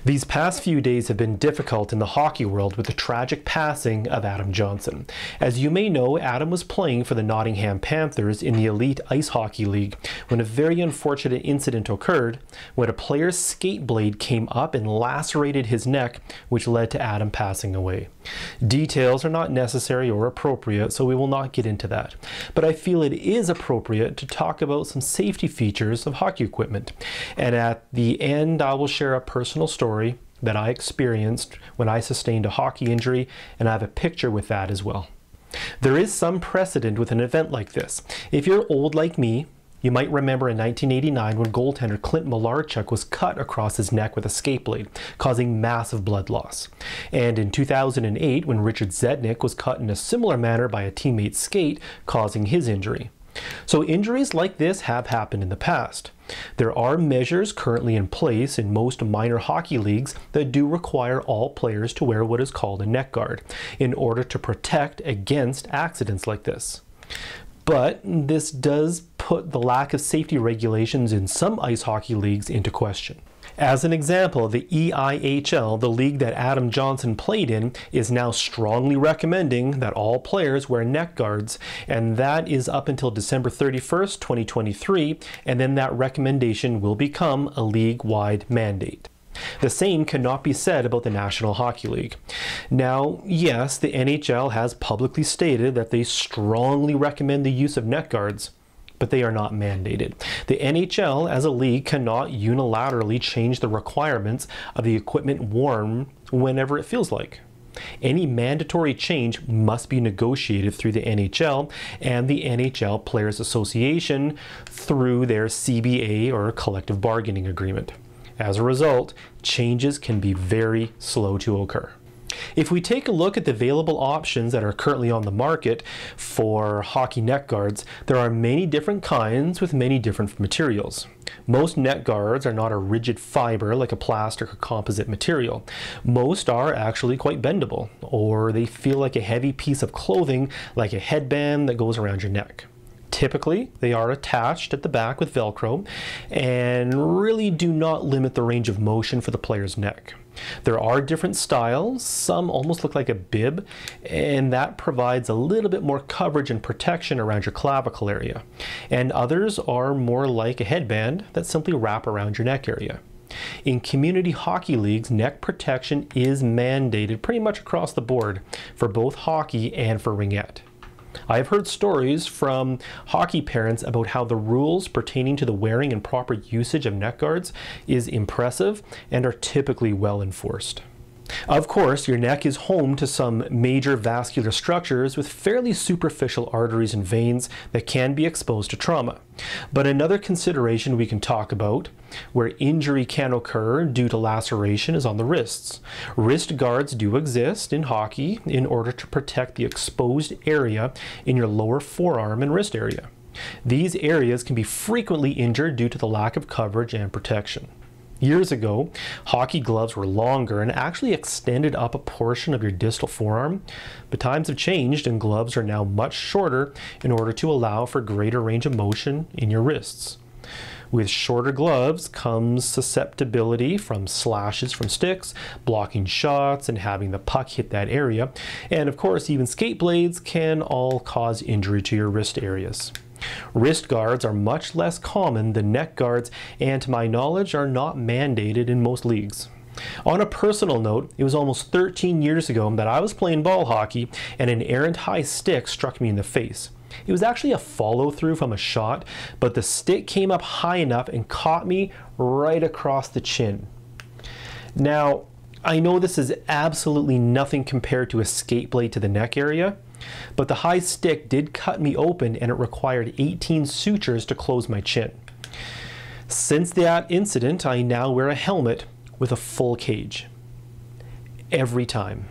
These past few days have been difficult in the hockey world with the tragic passing of Adam Johnson. As you may know, Adam was playing for the Nottingham Panthers in the Elite Ice Hockey League when a very unfortunate incident occurred when a player's skate blade came up and lacerated his neck, which led to Adam passing away. Details are not necessary or appropriate, so we will not get into that. But I feel it is appropriate to talk about some safety features of hockey equipment. And at the end, I will share a personal story that I experienced when I sustained a hockey injury, and I have a picture with that as well. There is some precedent with an event like this. If you're old like me, you might remember in 1989 when goaltender Clint Malarchuk was cut across his neck with a skate blade, causing massive blood loss. And in 2008 when Richard Zednick was cut in a similar manner by a teammate's skate, causing his injury. So injuries like this have happened in the past. There are measures currently in place in most minor hockey leagues that do require all players to wear what is called a neck guard in order to protect against accidents like this. But this does put the lack of safety regulations in some ice hockey leagues into question. As an example, the EIHL, the league that Adam Johnson played in, is now strongly recommending that all players wear neck guards, and that is up until December 31st, 2023, and then that recommendation will become a league-wide mandate. The same cannot be said about the National Hockey League. Now, yes, the NHL has publicly stated that they strongly recommend the use of neck guards, but they are not mandated. The NHL as a league cannot unilaterally change the requirements of the equipment worn whenever it feels like. Any mandatory change must be negotiated through the NHL and the NHL Players Association through their CBA or collective bargaining agreement. As a result, changes can be very slow to occur. If we take a look at the available options that are currently on the market for hockey neck guards, there are many different kinds with many different materials. Most neck guards are not a rigid fiber like a plastic or composite material. Most are actually quite bendable, or they feel like a heavy piece of clothing like a headband that goes around your neck. Typically, they are attached at the back with Velcro and really do not limit the range of motion for the player's neck. There are different styles, some almost look like a bib, and that provides a little bit more coverage and protection around your clavicle area. And others are more like a headband that simply wrap around your neck area. In community hockey leagues, neck protection is mandated pretty much across the board for both hockey and for ringette. I've heard stories from hockey parents about how the rules pertaining to the wearing and proper usage of neck guards is impressive and are typically well enforced. Of course, your neck is home to some major vascular structures with fairly superficial arteries and veins that can be exposed to trauma. But another consideration we can talk about where injury can occur due to laceration is on the wrists. Wrist guards do exist in hockey in order to protect the exposed area in your lower forearm and wrist area. These areas can be frequently injured due to the lack of coverage and protection. Years ago, hockey gloves were longer and actually extended up a portion of your distal forearm, but times have changed and gloves are now much shorter in order to allow for greater range of motion in your wrists. With shorter gloves comes susceptibility from slashes from sticks, blocking shots, and having the puck hit that area. And of course, even skate blades can all cause injury to your wrist areas. Wrist guards are much less common than neck guards and to my knowledge are not mandated in most leagues. On a personal note, it was almost 13 years ago that I was playing ball hockey and an errant high stick struck me in the face. It was actually a follow-through from a shot, but the stick came up high enough and caught me right across the chin. Now, I know this is absolutely nothing compared to a skate blade to the neck area, but the high stick did cut me open and it required 18 sutures to close my chin. Since that incident, I now wear a helmet with a full cage. Every time.